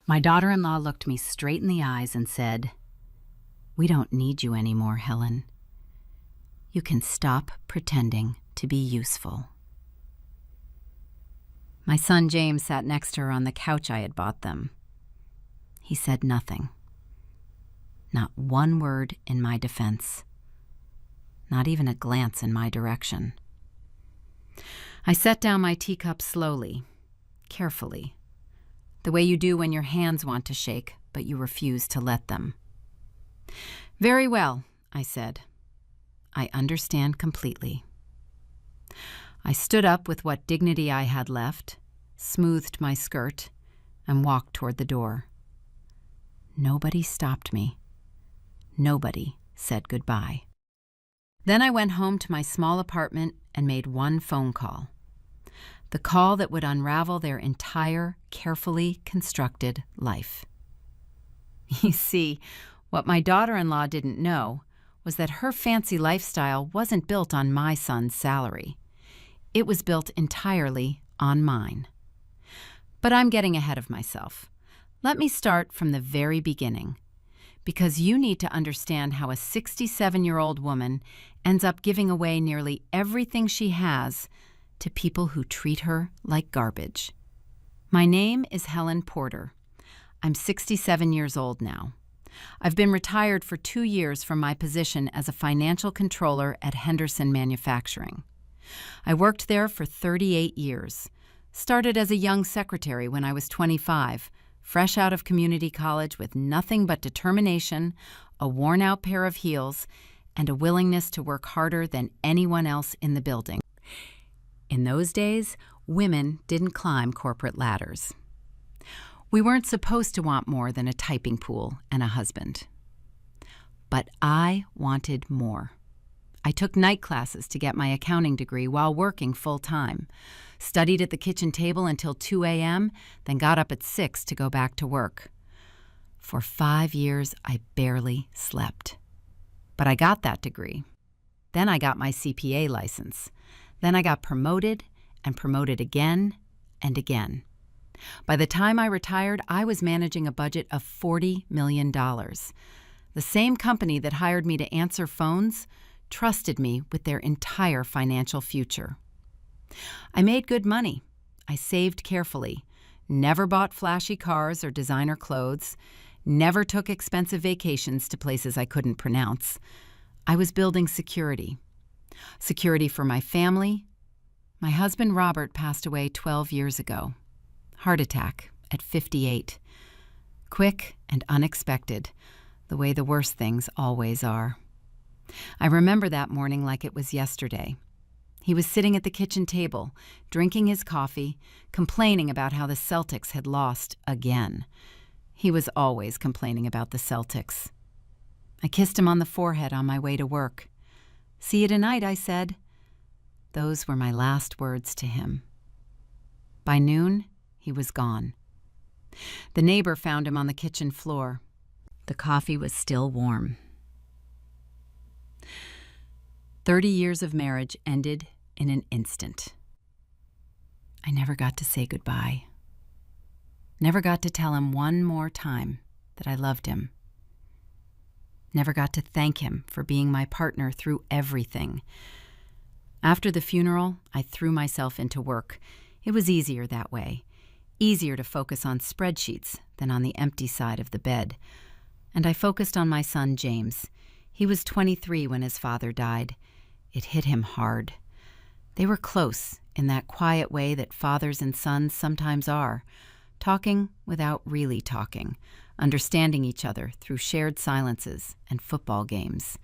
My daughter-in-law looked me straight in the eyes and said, "We don't need you anymore, Helen. You can stop pretending to be useful." My son James sat next to her on the couch I had bought them. He said nothing. Not one word in my defense. Not even a glance in my direction. I set down my teacup slowly, carefully, the way you do when your hands want to shake, but you refuse to let them. "Very well," I said. "I understand completely." I stood up with what dignity I had left, smoothed my skirt, and walked toward the door. Nobody stopped me. Nobody said goodbye. Then I went home to my small apartment and made one phone call. The call that would unravel their entire, carefully constructed life. You see, what my daughter-in-law didn't know was that her fancy lifestyle wasn't built on my son's salary. It was built entirely on mine. But I'm getting ahead of myself. Let me start from the very beginning, because you need to understand how a 67-year-old woman ends up giving away nearly everything she has to people who treat her like garbage. My name is Helen Porter. I'm 67 years old now. I've been retired for 2 years from my position as a financial controller at Henderson Manufacturing. I worked there for 38 years. Started as a young secretary when I was 25, fresh out of community college with nothing but determination, a worn-out pair of heels, and a willingness to work harder than anyone else in the building. In those days, women didn't climb corporate ladders. We weren't supposed to want more than a typing pool and a husband. But I wanted more. I took night classes to get my accounting degree while working full-time, studied at the kitchen table until 2 a.m., then got up at 6 to go back to work. For 5 years, I barely slept. But I got that degree. Then I got my CPA license. Then I got promoted and promoted again and again. By the time I retired, I was managing a budget of $40 million. The same company that hired me to answer phones trusted me with their entire financial future. I made good money. I saved carefully, never bought flashy cars or designer clothes, never took expensive vacations to places I couldn't pronounce. I was building security. Security for my family. My husband Robert passed away 12 years ago. Heart attack at 58. Quick and unexpected, the way the worst things always are. I remember that morning like it was yesterday. He was sitting at the kitchen table, drinking his coffee, complaining about how the Celtics had lost again. He was always complaining about the Celtics. I kissed him on the forehead on my way to work. "See you tonight," I said. Those were my last words to him. By noon, he was gone. The neighbor found him on the kitchen floor. The coffee was still warm. 30 years of marriage ended in an instant. I never got to say goodbye. Never got to tell him one more time that I loved him. Never got to thank him for being my partner through everything. After the funeral, I threw myself into work. It was easier that way. Easier to focus on spreadsheets than on the empty side of the bed. And I focused on my son, James. He was 23 when his father died. It hit him hard. They were close in that quiet way that fathers and sons sometimes are, talking without really talking, understanding each other through shared silences and football games.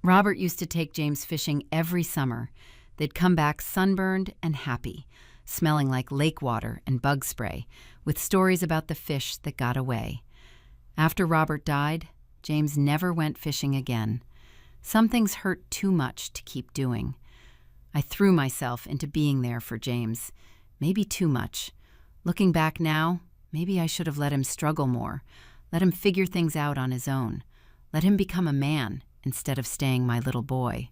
Robert used to take James fishing every summer. They'd come back sunburned and happy, smelling like lake water and bug spray, with stories about the fish that got away. After Robert died, James never went fishing again. Some things hurt too much to keep doing. I threw myself into being there for James, maybe too much. Looking back now, maybe I should have let him struggle more, let him figure things out on his own, let him become a man instead of staying my little boy.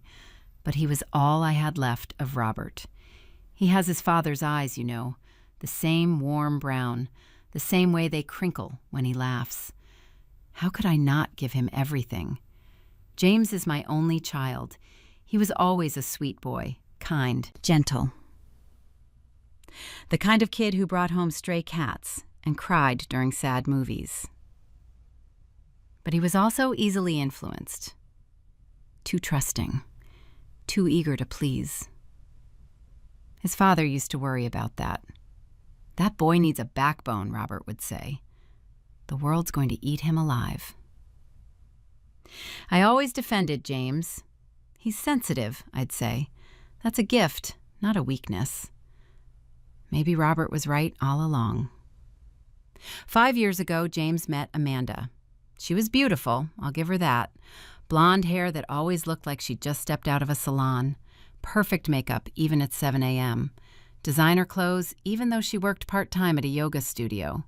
But he was all I had left of Robert. He has his father's eyes, you know, the same warm brown, the same way they crinkle when he laughs. How could I not give him everything? James is my only child. He was always a sweet boy, kind, gentle. The kind of kid who brought home stray cats and cried during sad movies. But he was also easily influenced, too trusting, too eager to please. His father used to worry about that. That boy needs a backbone, Robert would say. The world's going to eat him alive. I always defended James. He's sensitive, I'd say. That's a gift, not a weakness. Maybe Robert was right all along. 5 years ago, James met Amanda. She was beautiful, I'll give her that. Blonde hair that always looked like she'd just stepped out of a salon. Perfect makeup, even at 7 a.m. Designer clothes, even though she worked part-time at a yoga studio.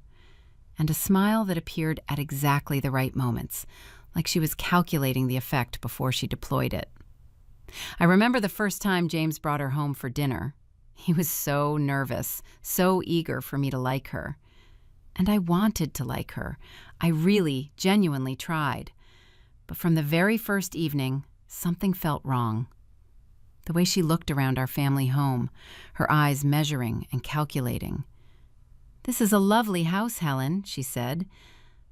And a smile that appeared at exactly the right moments, like she was calculating the effect before she deployed it. I remember the first time James brought her home for dinner. He was so nervous, so eager for me to like her. And I wanted to like her. I really, genuinely tried. But from the very first evening, something felt wrong. The way she looked around our family home, her eyes measuring and calculating. "This is a lovely house, Helen," she said.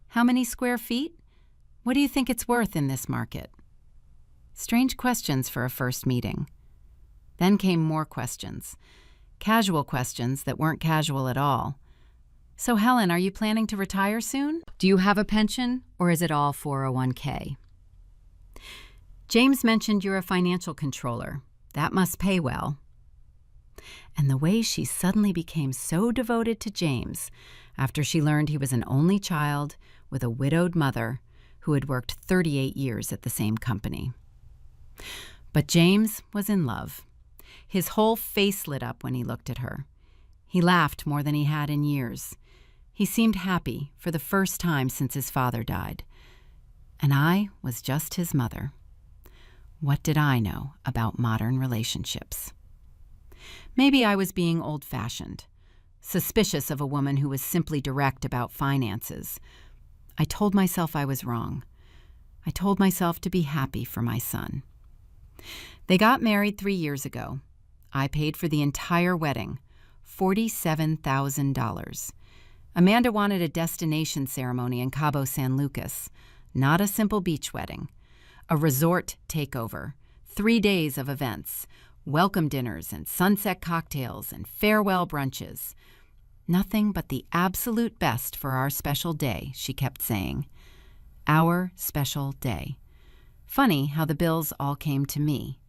"How many square feet? What do you think it's worth in this market?" Strange questions for a first meeting. Then came more questions. Casual questions that weren't casual at all. "So, Helen, are you planning to retire soon? Do you have a pension, or is it all 401k? James mentioned you're a financial controller. That must pay well." And the way she suddenly became so devoted to James after she learned he was an only child with a widowed mother who had worked 38 years at the same company. But James was in love. His whole face lit up when he looked at her. He laughed more than he had in years. He seemed happy for the first time since his father died. And I was just his mother. What did I know about modern relationships? Maybe I was being old-fashioned, suspicious of a woman who was simply direct about finances. I told myself I was wrong. I told myself to be happy for my son. They got married 3 years ago. I paid for the entire wedding, $47,000. Amanda wanted a destination ceremony in Cabo San Lucas, not a simple beach wedding. A resort takeover, 3 days of events, welcome dinners and sunset cocktails and farewell brunches. Nothing but the absolute best for our special day, she kept saying. Our special day. Funny how the bills all came to me.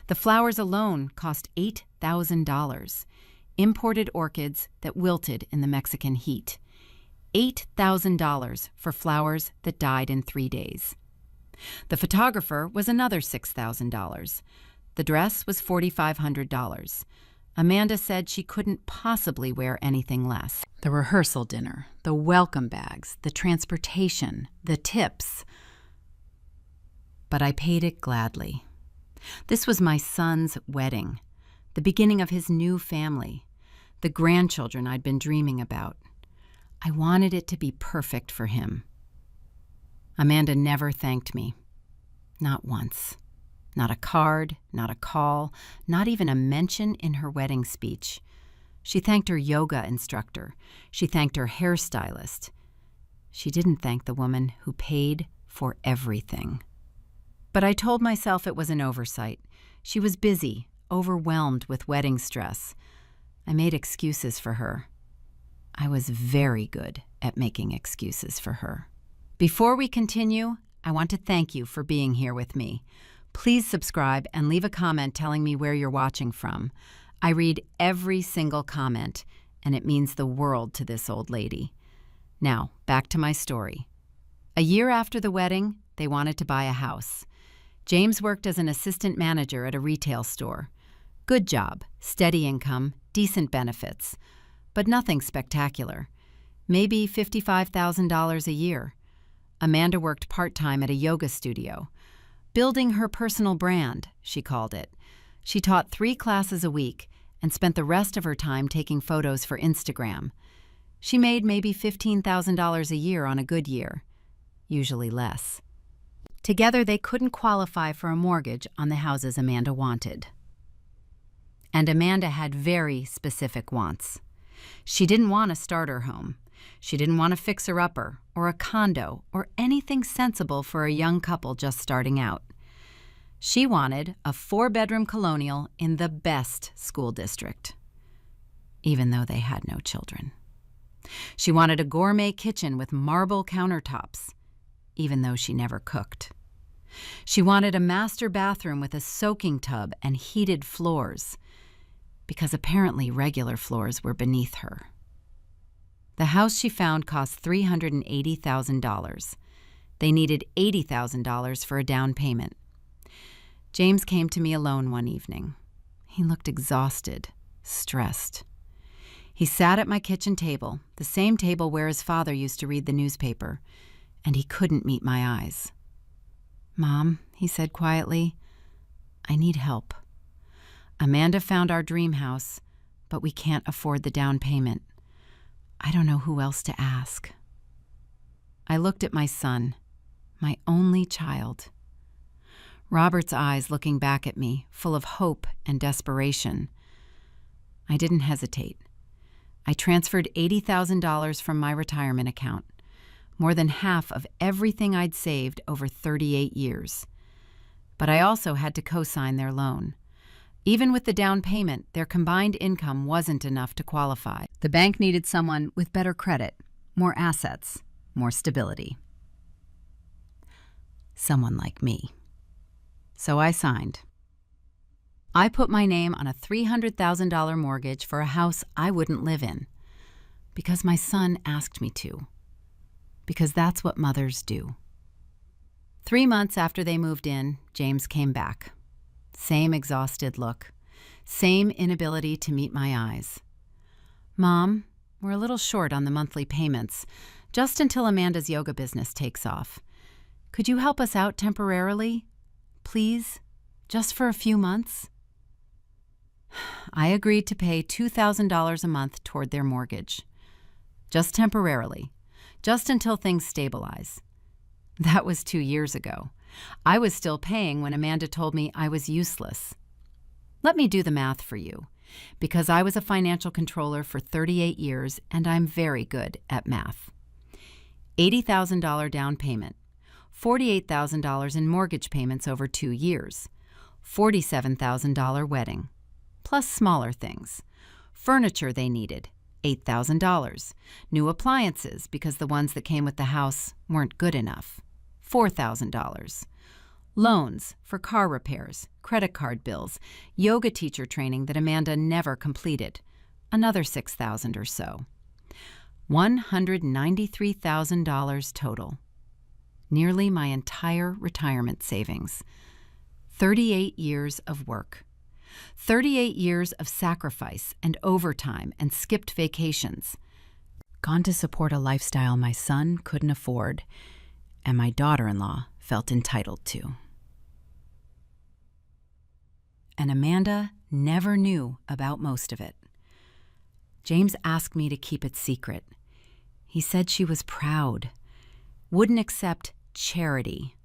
The flowers alone cost $8,000. Imported orchids that wilted in the Mexican heat. $8,000 for flowers that died in 3 days. The photographer was another $6,000. The dress was $4,500. Amanda said she couldn't possibly wear anything less. The rehearsal dinner, the welcome bags, the transportation, the tips. But I paid it gladly. This was my son's wedding, the beginning of his new family, the grandchildren I'd been dreaming about. I wanted it to be perfect for him. Amanda never thanked me. Not once. Not a card, not a call, not even a mention in her wedding speech. She thanked her yoga instructor. She thanked her hairstylist. She didn't thank the woman who paid for everything. But I told myself it was an oversight. She was busy, overwhelmed with wedding stress. I made excuses for her. I was very good at making excuses for her. Before we continue, I want to thank you for being here with me. Please subscribe and leave a comment telling me where you're watching from. I read every single comment, and it means the world to this old lady. Now, back to my story. A year after the wedding, they wanted to buy a house. James worked as an assistant manager at a retail store. Good job, steady income, decent benefits, but nothing spectacular. Maybe $55,000 a year. Amanda worked part-time at a yoga studio. Building her personal brand, she called it. She taught 3 classes a week and spent the rest of her time taking photos for Instagram. She made maybe $15,000 a year on a good year, usually less. Together, they couldn't qualify for a mortgage on the houses Amanda wanted. And Amanda had very specific wants. She didn't want a starter home. She didn't want a fixer-upper or a condo or anything sensible for a young couple just starting out. She wanted a 4-bedroom colonial in the best school district, even though they had no children. She wanted a gourmet kitchen with marble countertops, even though she never cooked. She wanted a master bathroom with a soaking tub and heated floors, because apparently regular floors were beneath her. The house she found cost $380,000. They needed $80,000 for a down payment. James came to me alone one evening. He looked exhausted, stressed. He sat at my kitchen table, the same table where his father used to read the newspaper, and he couldn't meet my eyes. "Mom," he said quietly, "I need help. Amanda found our dream house, but we can't afford the down payment. I don't know who else to ask." I looked at my son, my only child. Robert's eyes looking back at me, full of hope and desperation. I didn't hesitate. I transferred $80,000 from my retirement account, more than half of everything I'd saved over 38 years. But I also had to co-sign their loan. Even with the down payment, their combined income wasn't enough to qualify. The bank needed someone with better credit, more assets, more stability. Someone like me. So I signed. I put my name on a $300,000 mortgage for a house I wouldn't live in, because my son asked me to, because that's what mothers do. 3 months after they moved in, James came back. Same exhausted look, same inability to meet my eyes. "Mom, we're a little short on the monthly payments, just until Amanda's yoga business takes off. Could you help us out temporarily? Please, just for a few months?" I agreed to pay $2,000 a month toward their mortgage. Just temporarily, just until things stabilize. That was 2 years ago. I was still paying when Amanda told me I was useless. Let me do the math for you, because I was a financial controller for 38 years and I'm very good at math. $80,000 down payment, $48,000 in mortgage payments over 2 years, $47,000 wedding, plus smaller things. Furniture they needed, $8,000. New appliances, because the ones that came with the house weren't good enough, $4,000. Loans for car repairs, credit card bills, yoga teacher training that Amanda never completed, another $6,000 or so. $193,000 total. Nearly my entire retirement savings. 38 years of work. 38 years of sacrifice and overtime and skipped vacations. Gone to support a lifestyle my son couldn't afford, and my daughter-in-law felt entitled to. And Amanda never knew about most of it. James asked me to keep it secret. He said she was proud, wouldn't accept charity.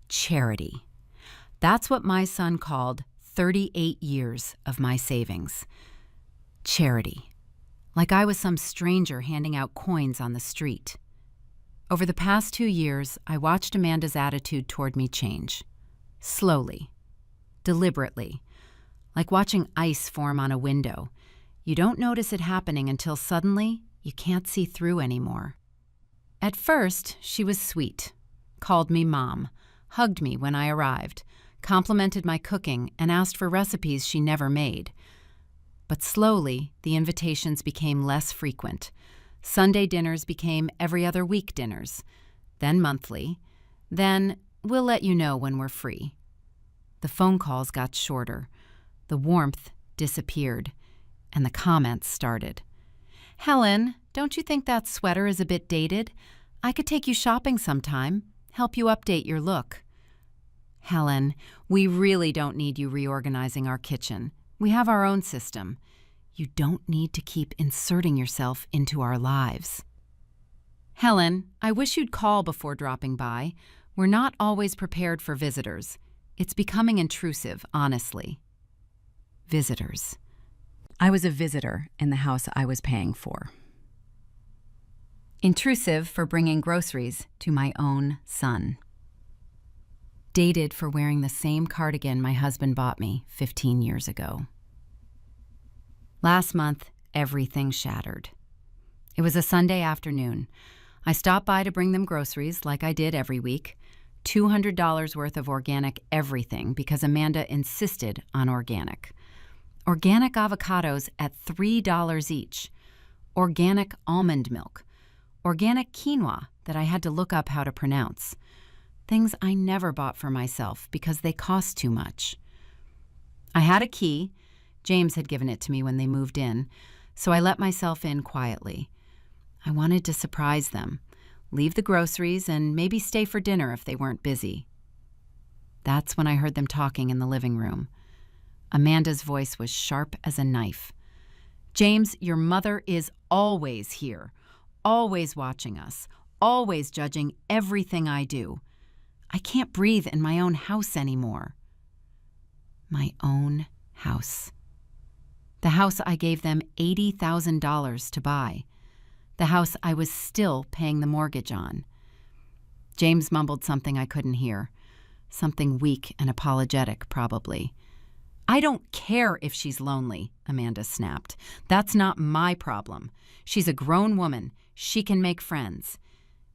Charity. That's what my son called 38 years of my savings. Charity. Like I was some stranger handing out coins on the street. Over the past 2 years, I watched Amanda's attitude toward me change. Slowly. Deliberately. Like watching ice form on a window. You don't notice it happening until suddenly you can't see through anymore. At first, she was sweet. Called me Mom. Hugged me when I arrived. Complimented my cooking and asked for recipes she never made. But slowly, the invitations became less frequent. Sunday dinners became every other week dinners, then monthly, then we'll let you know when we're free. The phone calls got shorter, the warmth disappeared, and the comments started. "Helen, don't you think that sweater is a bit dated? I could take you shopping sometime, help you update your look." "Helen, we really don't need you reorganizing our kitchen. We have our own system. You don't need to keep inserting yourself into our lives. Helen, I wish you'd call before dropping by. We're not always prepared for visitors. It's becoming intrusive, honestly. Visitors. I was a visitor in the house I was paying for. Intrusive for bringing groceries to my own son. Dated for wearing the same cardigan my husband bought me 15 years ago. Last month, everything shattered. It was a Sunday afternoon. I stopped by to bring them groceries like I did every week, $200 worth of organic everything because Amanda insisted on organic. Organic avocados at $3 each, organic almond milk, organic quinoa that I had to look up how to pronounce. Things I never bought for myself because they cost too much. I had a key. James had given it to me when they moved in, so I let myself in quietly. I wanted to surprise them, leave the groceries, and maybe stay for dinner if they weren't busy. That's when I heard them talking in the living room. Amanda's voice was sharp as a knife. James, your mother is always here, always watching us, always judging everything I do. I can't breathe in my own house anymore. My own house. The house I gave them $80,000 to buy. The house I was still paying the mortgage on. James mumbled something I couldn't hear. Something weak and apologetic, probably. I don't care if she's lonely, Amanda snapped. That's not my problem. She's a grown woman. She can make friends.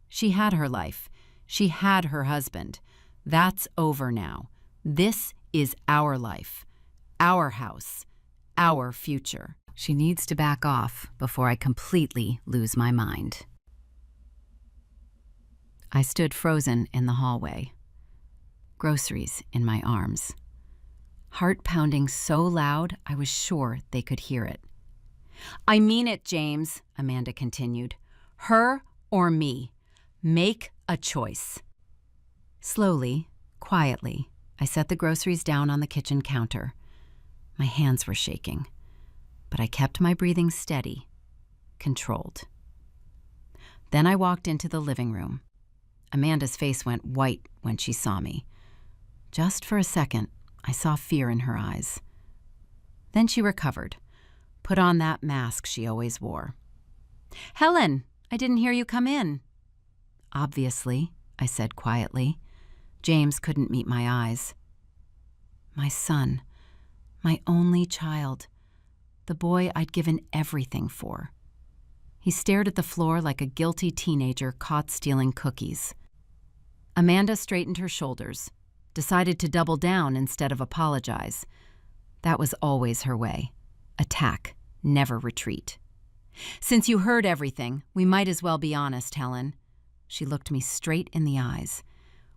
She had her life. She had her husband. That's over now. This is our life, our house, our future. She needs to back off before I completely lose my mind. I stood frozen in the hallway, groceries in my arms. Heart pounding so loud I was sure they could hear it. I mean it, James, Amanda continued. Her or me. Make a choice. Slowly, quietly, I set the groceries down on the kitchen counter. My hands were shaking, but I kept my breathing steady, controlled. Then I walked into the living room. Amanda's face went white when she saw me. Just for a second, I saw fear in her eyes. Then she recovered, put on that mask she always wore. Helen, I didn't hear you come in. Obviously, I said quietly. James couldn't meet my eyes. My son, my only child, the boy I'd given everything for. He stared at the floor like a guilty teenager caught stealing cookies. Amanda straightened her shoulders, decided to double down instead of apologize. That was always her way. Attack, never retreat. Since you heard everything, we might as well be honest, Helen. She looked me straight in the eyes.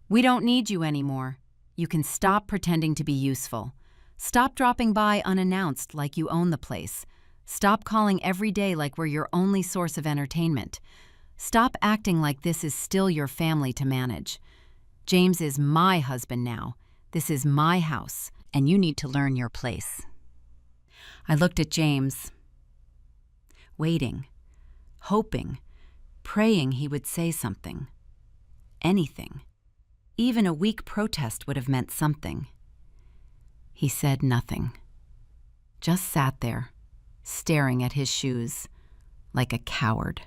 We don't need you anymore. You can stop pretending to be useful. Stop dropping by unannounced like you own the place. Stop calling every day like we're your only source of entertainment. Stop acting like this is still your family to manage. James is my husband now. This is my house, and you need to learn your place. I looked at James, waiting, hoping, praying he would say something. Anything. Even a weak protest would have meant something. He said nothing. Just sat there, staring at his shoes, like a coward.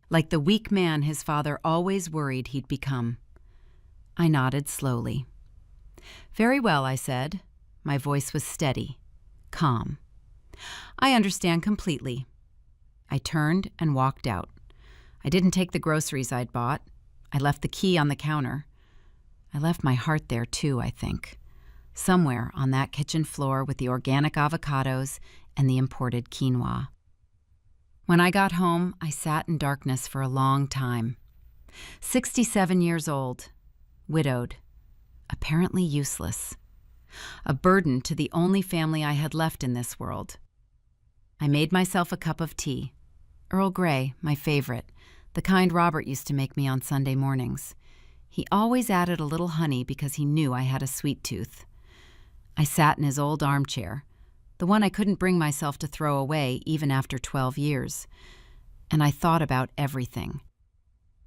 Like the weak man his father always worried he'd become. I nodded slowly. Very well, I said. My voice was steady, calm. I understand completely. I turned and walked out. I didn't take the groceries I'd bought. I left the key on the counter. I left my heart there too, I think. Somewhere on that kitchen floor with the organic avocados and the imported quinoa. When I got home, I sat in darkness for a long time. 67 years old, widowed, apparently useless. A burden to the only family I had left in this world. I made myself a cup of tea. Earl Grey, my favorite, the kind Robert used to make me on Sunday mornings. He always added a little honey because he knew I had a sweet tooth. I sat in his old armchair, the one I couldn't bring myself to throw away even after 12 years. And I thought about everything.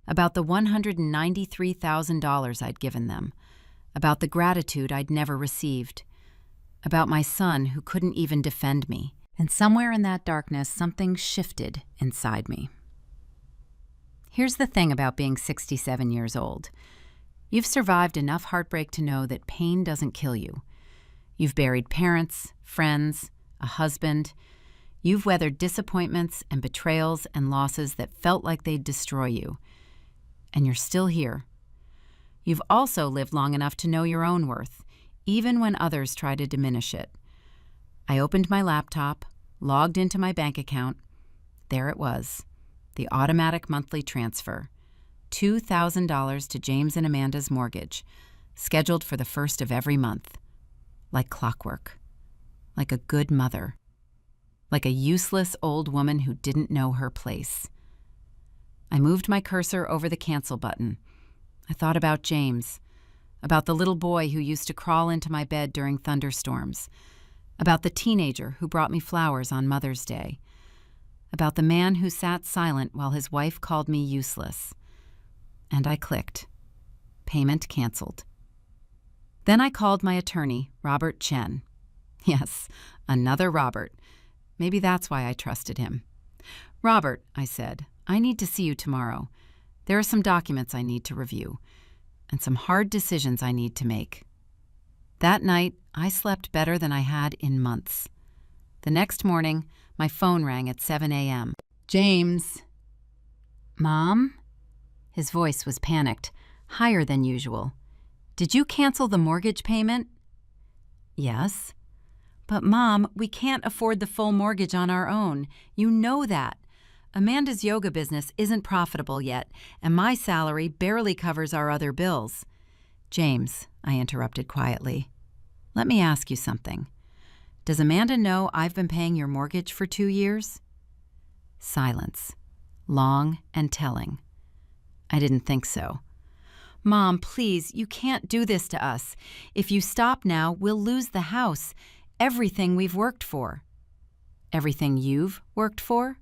About the $193,000 I'd given them, about the gratitude I'd never received, about my son who couldn't even defend me. And somewhere in that darkness, something shifted inside me. Here's the thing about being 67 years old. You've survived enough heartbreak to know that pain doesn't kill you. You've buried parents, friends, a husband. You've weathered disappointments and betrayals and losses that felt like they'd destroy you. And you're still here. You've also lived long enough to know your own worth, even when others try to diminish it. I opened my laptop, logged into my bank account. There it was, the automatic monthly transfer, $2,000 to James and Amanda's mortgage, scheduled for the first of every month. Like clockwork. Like a good mother. Like a useless old woman who didn't know her place. I moved my cursor over the cancel button. I thought about James, about the little boy who used to crawl into my bed during thunderstorms, about the teenager who brought me flowers on Mother's Day, about the man who sat silent while his wife called me useless. And I clicked. Payment canceled. Then I called my attorney, Robert Chen. Yes, another Robert. Maybe that's why I trusted him. Robert, I said, I need to see you tomorrow. There are some documents I need to review, and some hard decisions I need to make. That night, I slept better than I had in months. The next morning, my phone rang at 7 a.m. James. Mom? His voice was panicked, higher than usual. Did you cancel the mortgage payment? Yes. But Mom, we can't afford the full mortgage on our own. You know that. Amanda's yoga business isn't profitable yet, and my salary barely covers our other bills. James, I interrupted quietly, let me ask you something. Does Amanda know I've been paying your mortgage for 2 years? Silence. Long and telling. I didn't think so. Mom, please, you can't do this to us. If you stop now, we'll lose the house. Everything we've worked for. Everything you've worked for?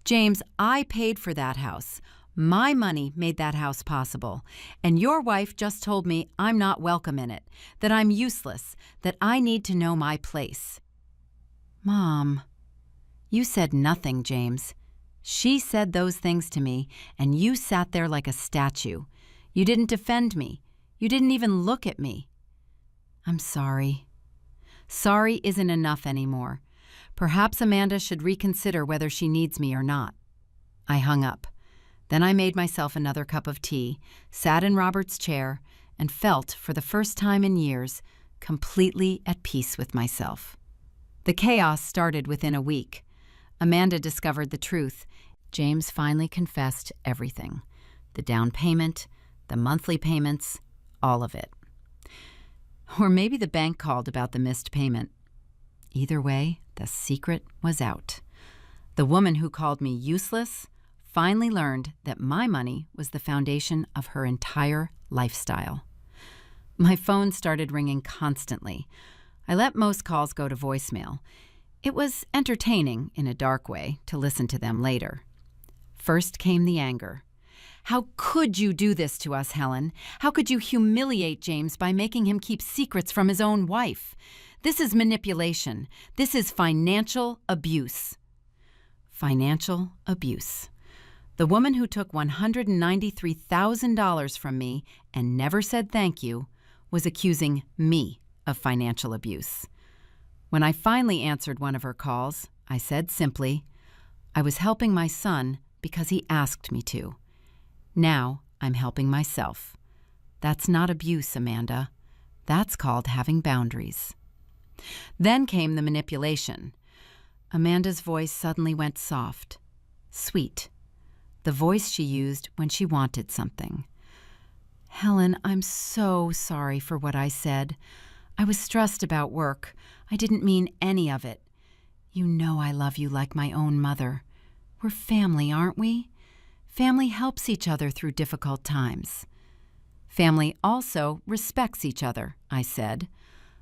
James, I paid for that house. My money made that house possible. And your wife just told me I'm not welcome in it, that I'm useless, that I need to know my place. Mom, you said nothing, James. She said those things to me, and you sat there like a statue. You didn't defend me. You didn't even look at me. I'm sorry. Sorry isn't enough anymore. Perhaps Amanda should reconsider whether she needs me or not. I hung up. Then I made myself another cup of tea, sat in Robert's chair, and felt, for the first time in years, completely at peace with myself. The chaos started within a week. Amanda discovered the truth. James finally confessed everything. The down payment, the monthly payments, all of it. Or maybe the bank called about the missed payment. Either way, the secret was out. The woman who called me useless finally learned that my money was the foundation of her entire lifestyle. My phone started ringing constantly. I let most calls go to voicemail. It was entertaining, in a dark way, to listen to them later. First came the anger. How could you do this to us, Helen? How could you humiliate James by making him keep secrets from his own wife? This is manipulation. This is financial abuse. Financial abuse. The woman who took $193,000 from me and never said thank you was accusing me of financial abuse. When I finally answered one of her calls, I said simply, I was helping my son because he asked me to. Now I'm helping myself. That's not abuse, Amanda. That's called having boundaries. Then came the manipulation. Amanda's voice suddenly went soft, sweet, the voice she used when she wanted something. Helen, I'm so sorry for what I said. I was stressed about work. I didn't mean any of it. You know I love you like my own mother. We're family, aren't we? Family helps each other through difficult times. Family also respects each other, I said.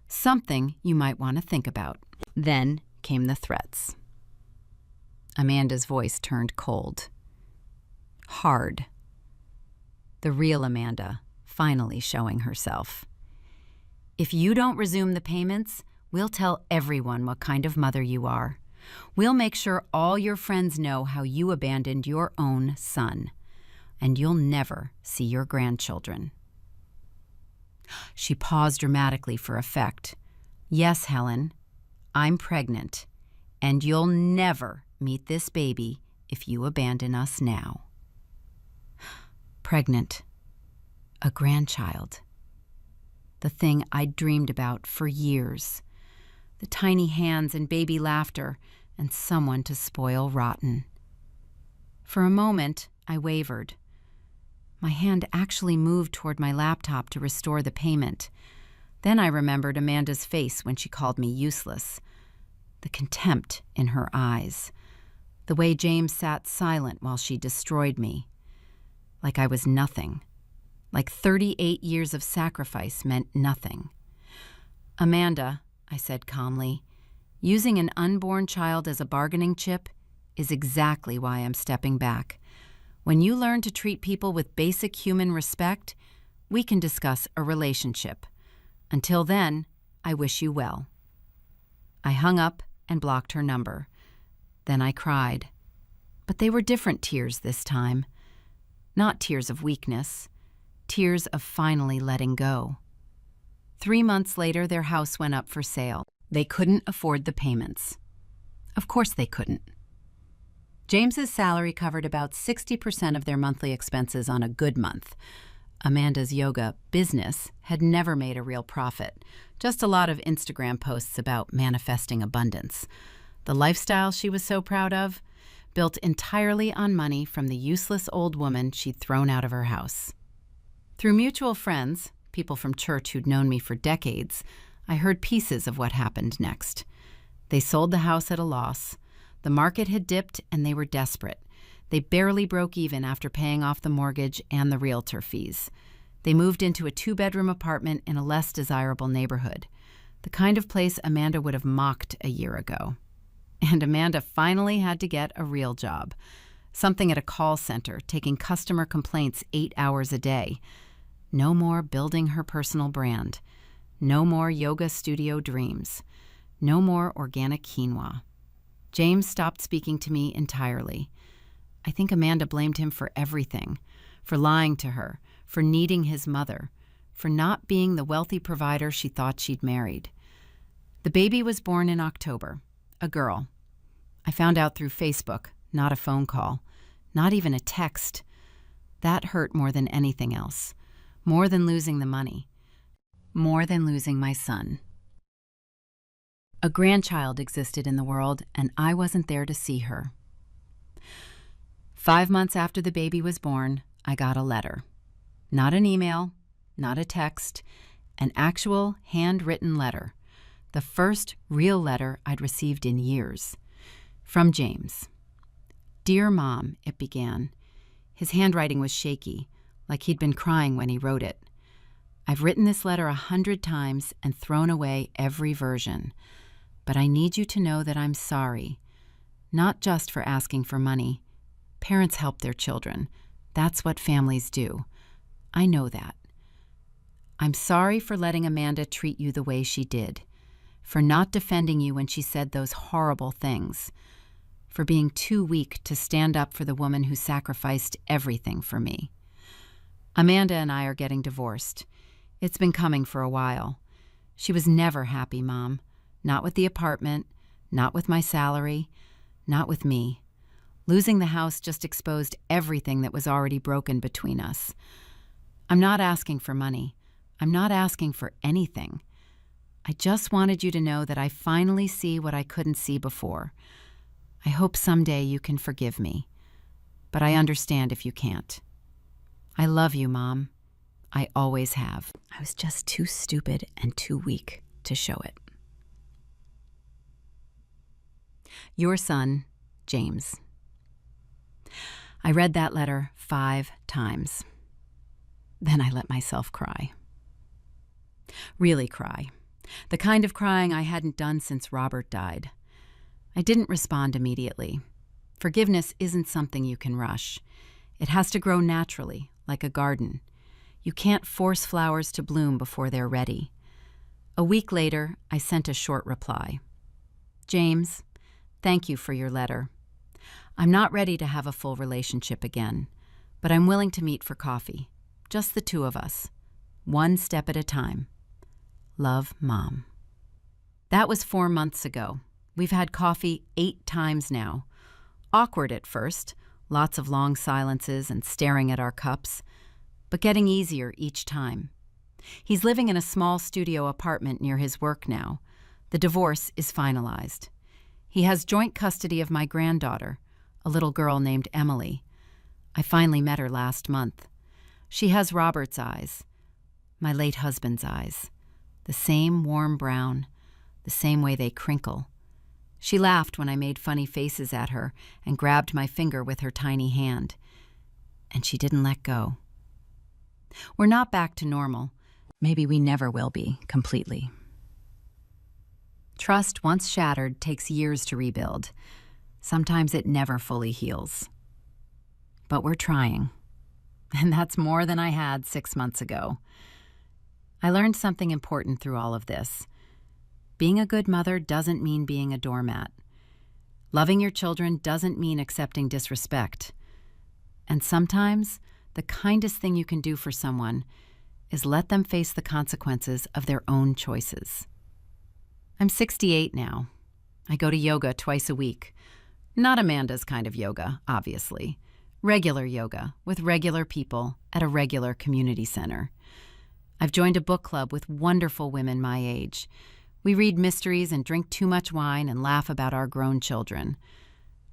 Something you might want to think about. Then came the threats. Amanda's voice turned cold. Hard. The real Amanda finally showing herself. If you don't resume the payments, we'll tell everyone what kind of mother you are. We'll make sure all your friends know how you abandoned your own son. And you'll never see your grandchildren. She paused dramatically for effect. Yes, Helen, I'm pregnant, and you'll never meet this baby if you abandon us now. Pregnant. A grandchild. The thing I'd dreamed about for years. The tiny hands and baby laughter, and someone to spoil rotten. For a moment, I wavered. My hand actually moved toward my laptop to restore the payment. Then I remembered Amanda's face when she called me useless. The contempt in her eyes. The way James sat silent while she destroyed me. Like I was nothing. Like 38 years of sacrifice meant nothing. Amanda, I said calmly, using an unborn child as a bargaining chip is exactly why I'm stepping back. When you learn to treat people with basic human respect, we can discuss a relationship. Until then, I wish you well. I hung up and blocked her number. Then I cried. But they were different tears this time. Not tears of weakness. Tears of finally letting go. 3 months later, their house went up for sale. They couldn't afford the payments. Of course they couldn't. James's salary covered about 60% of their monthly expenses on a good month. Amanda's yoga business had never made a real profit, just a lot of Instagram posts about manifesting abundance. The lifestyle she was so proud of, built entirely on money from the useless old woman she'd thrown out of her house. Through mutual friends, people from church who'd known me for decades, I heard pieces of what happened next. They sold the house at a loss. The market had dipped and they were desperate. They barely broke even after paying off the mortgage and the realtor fees. They moved into a 2-bedroom apartment in a less desirable neighborhood, the kind of place Amanda would have mocked a year ago. And Amanda finally had to get a real job, something at a call center, taking customer complaints 8 hours a day. No more building her personal brand. No more yoga studio dreams. No more organic quinoa. James stopped speaking to me entirely. I think Amanda blamed him for everything, for lying to her, for needing his mother, for not being the wealthy provider she thought she'd married. The baby was born in October, a girl. I found out through Facebook, not a phone call, not even a text. That hurt more than anything else, more than losing the money, more than losing my son. A grandchild existed in the world, and I wasn't there to see her. 5 months after the baby was born, I got a letter. Not an email, not a text, an actual handwritten letter. The first real letter I'd received in years. From James. Dear Mom, it began. His handwriting was shaky, like he'd been crying when he wrote it. I've written this letter 100 times and thrown away every version. But I need you to know that I'm sorry, not just for asking for money. Parents help their children. That's what families do. I know that. I'm sorry for letting Amanda treat you the way she did, for not defending you when she said those horrible things, for being too weak to stand up for the woman who sacrificed everything for me. Amanda and I are getting divorced. It's been coming for a while. She was never happy, Mom. Not with the apartment, not with my salary, not with me. Losing the house just exposed everything that was already broken between us. I'm not asking for money. I'm not asking for anything. I just wanted you to know that I finally see what I couldn't see before. I hope someday you can forgive me, but I understand if you can't. I love you, Mom. I always have. I was just too stupid and too weak to show it. Your son, James. I read that letter 5 times. Then I let myself cry. Really cry. The kind of crying I hadn't done since Robert died. I didn't respond immediately. Forgiveness isn't something you can rush. It has to grow naturally, like a garden. You can't force flowers to bloom before they're ready. A week later, I sent a short reply. James, thank you for your letter. I'm not ready to have a full relationship again, but I'm willing to meet for coffee. Just the two of us. One step at a time. Love, Mom. That was 4 months ago. We've had coffee 8 times now. Awkward at first, lots of long silences and staring at our cups, but getting easier each time. He's living in a small studio apartment near his work now. The divorce is finalized. He has joint custody of my granddaughter, a little girl named Emily. I finally met her last month. She has Robert's eyes, my late husband's eyes, the same warm brown, the same way they crinkle. She laughed when I made funny faces at her and grabbed my finger with her tiny hand. And she didn't let go. We're not back to normal. Maybe we never will be, completely. Trust, once shattered, takes years to rebuild. Sometimes it never fully heals. But we're trying. And that's more than I had 6 months ago. I learned something important through all of this. Being a good mother doesn't mean being a doormat. Loving your children doesn't mean accepting disrespect. And sometimes, the kindest thing you can do for someone is let them face the consequences of their own choices. I'm 68 now. I go to yoga twice a week. Not Amanda's kind of yoga, obviously. Regular yoga with regular people at a regular community center. I've joined a book club with wonderful women my age. We read mysteries and drink too much wine and laugh about our grown children.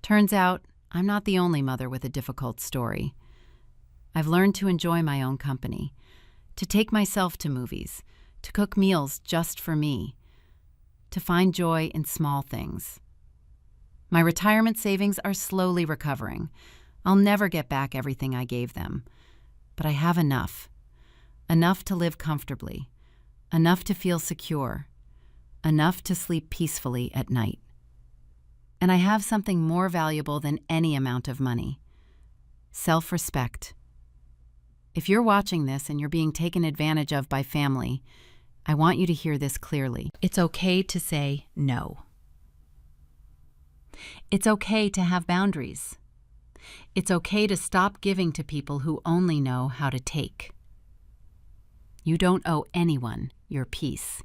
Turns out, I'm not the only mother with a difficult story. I've learned to enjoy my own company, to take myself to movies, to cook meals just for me, to find joy in small things. My retirement savings are slowly recovering. I'll never get back everything I gave them, but I have enough. Enough to live comfortably, enough to feel secure, enough to sleep peacefully at night. And I have something more valuable than any amount of money: self-respect. If you're watching this and you're being taken advantage of by family, I want you to hear this clearly. It's okay to say no. It's okay to have boundaries. It's okay to stop giving to people who only know how to take. You don't owe anyone your peace,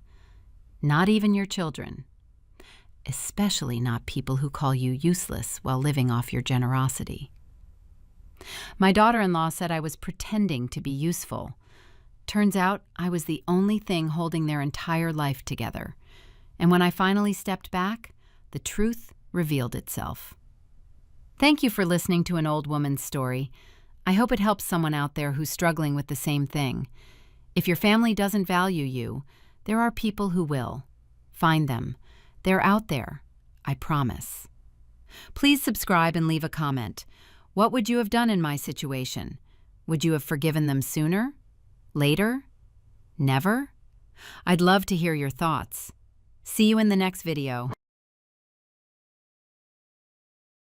not even your children, especially not people who call you useless while living off your generosity. My daughter-in-law said I was pretending to be useful. Turns out I was the only thing holding their entire life together. And when I finally stepped back, the truth revealed itself. Thank you for listening to an old woman's story. I hope it helps someone out there who's struggling with the same thing. If your family doesn't value you, there are people who will. Find them. They're out there. I promise. Please subscribe and leave a comment. What would you have done in my situation? Would you have forgiven them sooner? Later? Never? I'd love to hear your thoughts. See you in the next video.